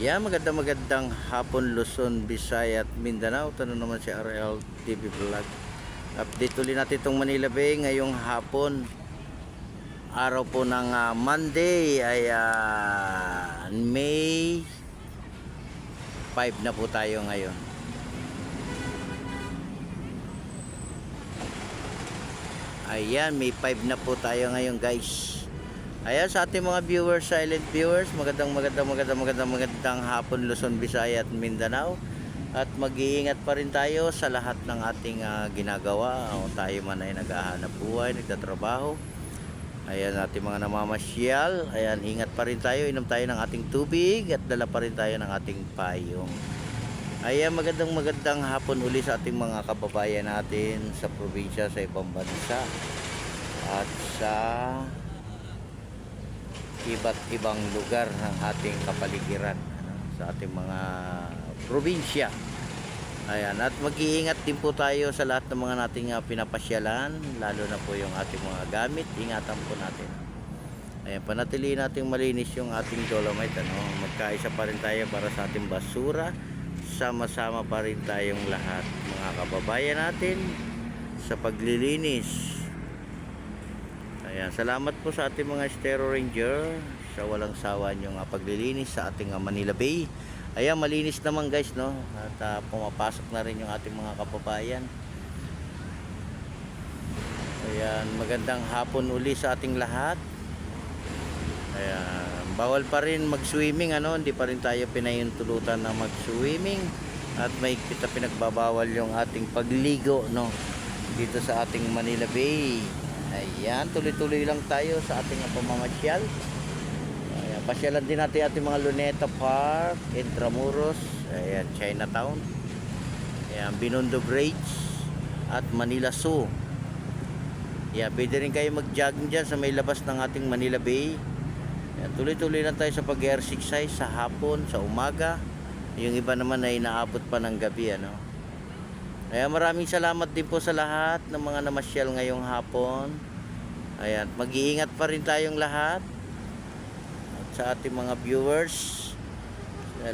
Yan, magandang hapon Luzon, Visayas at Mindanao. Tanong naman si RL TV Vlog. Update ulit natin itong Manila Bay ngayong hapon. Araw po ng Monday ay May 5 na po tayo ngayon. Ayan, May 5 na po tayo ngayon, guys. Ayan, sa ating mga viewers, silent viewers, magandang hapon Luzon, Visayas at Mindanao. At mag-iingat pa rin tayo sa lahat ng ating ginagawa. O tayo man ay naghahanap buhay, nagtatrabaho. Ayan, ating mga namamasyal. Ayan, ingat pa rin tayo, inom tayo ng ating tubig at dala pa rin tayo ng ating payong. Ayan, magandang hapon uli sa ating mga kababayan natin sa probinsya, sa ibang bansa at sa iba't ibang lugar ng ating kapaligiran, sa ating mga probinsya. Ayan, at mag-iingat din po tayo sa lahat ng mga nating pinapasyalan, lalo na po yung ating mga gamit, ingatan po natin. Ayan, panatilihin nating malinis yung ating dolomite, magkaisa pa rin tayo para sa ating basura, sama-sama pa rin tayong lahat mga kababayan natin sa paglilinis. Ayan, salamat po sa ating mga Estero Ranger sa walang sawa niyong paglilinis sa ating Manila Bay. Ayan, malinis naman, guys, no? At pumapasok na rin yung ating mga kababayan. Ayan, magandang hapon uli sa ating lahat. Ayan, bawal pa rin mag-swimming, hindi pa rin tayo pinahintulutan na mag-swimming. At may kita pinagbabawal yung ating pagligo, dito sa ating Manila Bay. Ayan, tuloy-tuloy lang tayo sa ating pamamasyal. Ayan, pasyalan din natin ating mga Luneta Park, Intramuros, ayan, Chinatown, ayan, Binondo Bridge at Manila Zoo. Ayan, pwede rin kayo mag-jogging dyan sa may labas ng ating Manila Bay. Ayan, tuloy-tuloy lang tayo sa pag-exercise sa hapon, sa umaga. Yung iba naman ay naabot pa ng gabi, Ayan, maraming salamat din po sa lahat ng mga namasyal ngayong hapon. Ayan, mag-iingat pa rin tayong lahat. At sa ating mga viewers,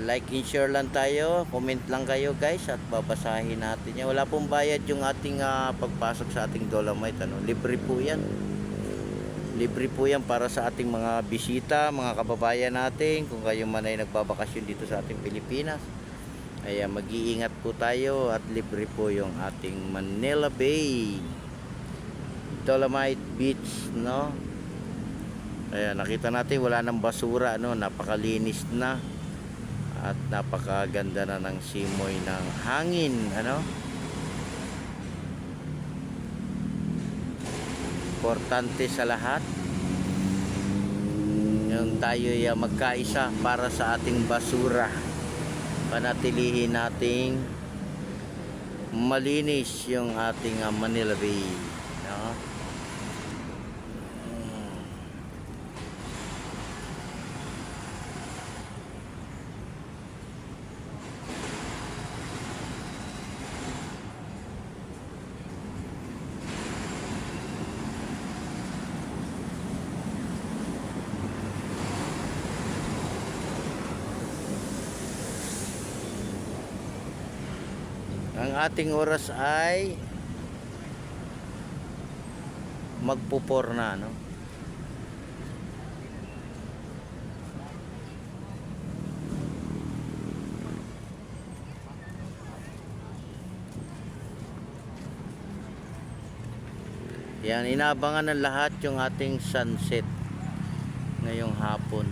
like and share lang tayo, comment lang kayo, guys, at babasahin natin yan. Wala pong bayad yung ating pagpasok sa ating dolomite, libre po yan. Libre po yan para sa ating mga bisita, mga kababayan natin, kung kayo man ay nagbabakasyon dito sa ating Pilipinas. Ayan, mag-iingat po tayo at libre po yung ating Manila Bay Dolomite Beach, Ayan, nakita natin wala nang basura, napakalinis na at napakaganda na ng simoy ng hangin, Importante sa lahat yung tayo magkaisa para sa ating basura. Panatilihin nating malinis yung ating Manila Bay, Ang ating oras ay magpupor na, Yan, inaabangan ng lahat yung ating sunset ngayong hapon.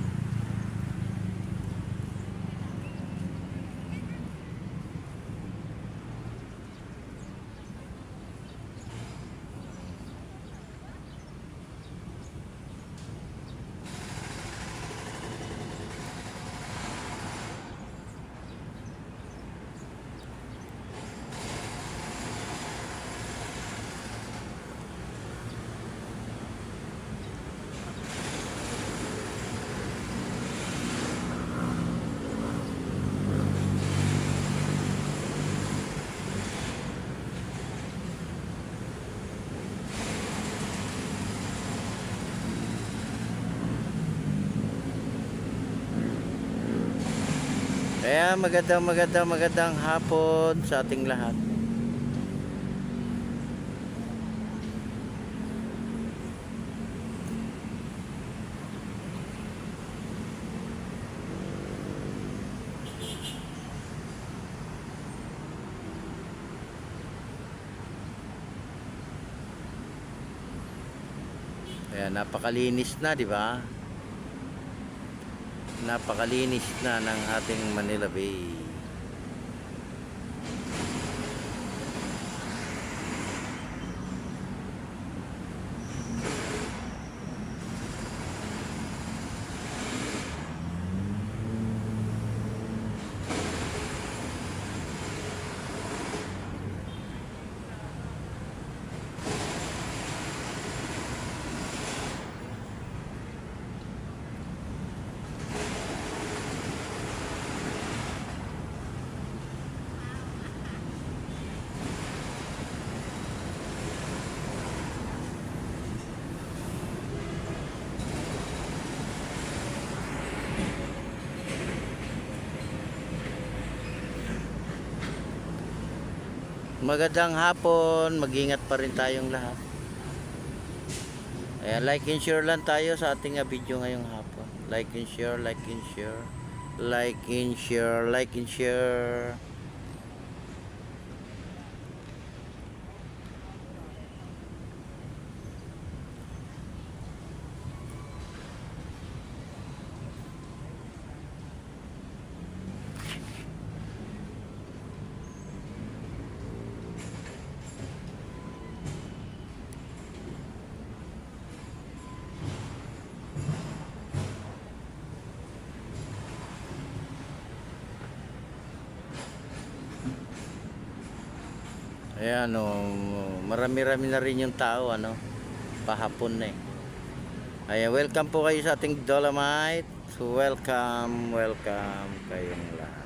Kaya magandang hapon sa ating lahat. Kaya napakalinis na, di ba? Napakalinis na ng ating Manila Bay. Magandang hapon, mag-ingat pa rin tayong lahat. Ayan, like and share lang tayo sa ating video ngayong hapon. Like and share, like and share. Like and share, like and share. Ayan, marami-rami na rin yung tao, pahapon na eh. Ayan, welcome po kayo sa ating Dolomite. So, welcome kayong lahat.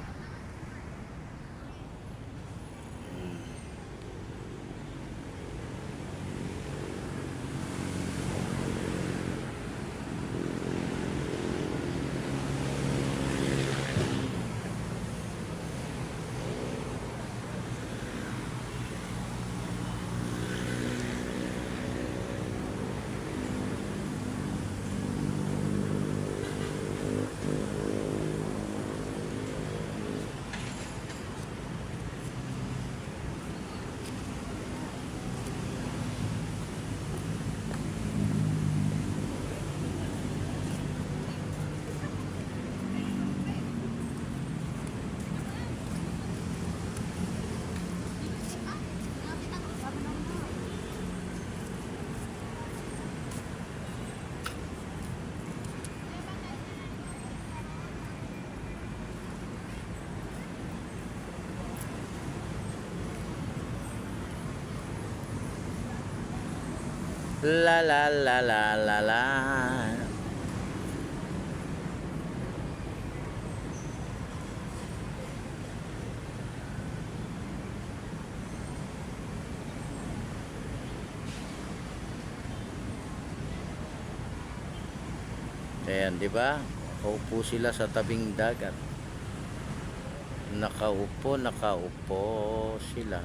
La la la la la la. Ayan, di ba? Nakaupo sila sa tabing dagat. Nakaupo sila.